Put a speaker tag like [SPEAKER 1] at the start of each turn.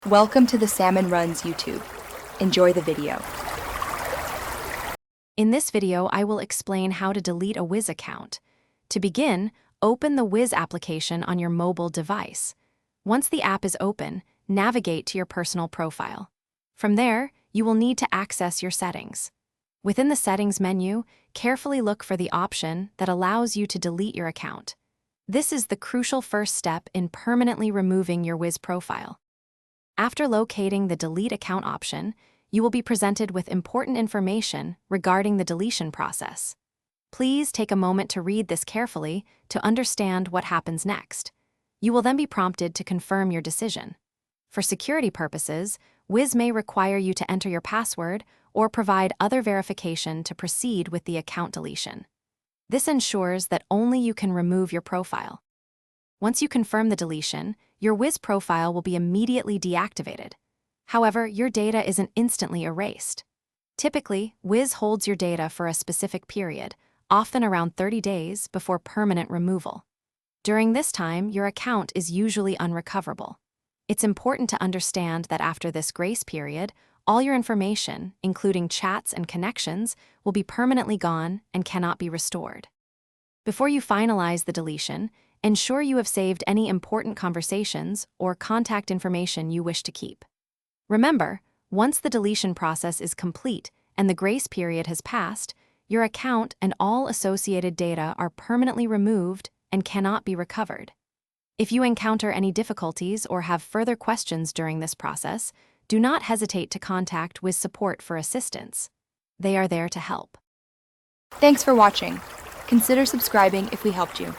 [SPEAKER 1] Welcome to the Salmon Runs YouTube. Enjoy the video.
[SPEAKER 2] In this video, I will explain how to delete a Wizz account. To begin, open the Wizz application on your mobile device. Once the app is open, navigate to your personal profile. From there, you will need to access your settings. Within the settings menu, carefully look for the option that allows you to delete your account. This is the crucial first step in permanently removing your Wizz profile. After locating the Delete Account option, you will be presented with important information regarding the deletion process. Please take a moment to read this carefully to understand what happens next. You will then be prompted to confirm your decision. For security purposes, Wizz may require you to enter your password or provide other verification to proceed with the account deletion. This ensures that only you can remove your profile. Once you confirm the deletion, your Wizz profile will be immediately deactivated. However, your data isn't instantly erased. Typically, Wizz holds your data for a specific period, often around 30 days before permanent removal. During this time, your account is usually unrecoverable. It's important to understand that after this grace period, all your information, including chats and connections, will be permanently gone and cannot be restored. Before you finalize the deletion, ensure you have saved any important conversations or contact information you wish to keep. Remember, once the deletion process is complete and the grace period has passed, your account and all associated data are permanently removed and cannot be recovered. If you encounter any difficulties or have further questions during this process, do not hesitate to contact Wizz support for assistance. They are there to help.
[SPEAKER 1] Thanks for watching. Consider subscribing if we helped you.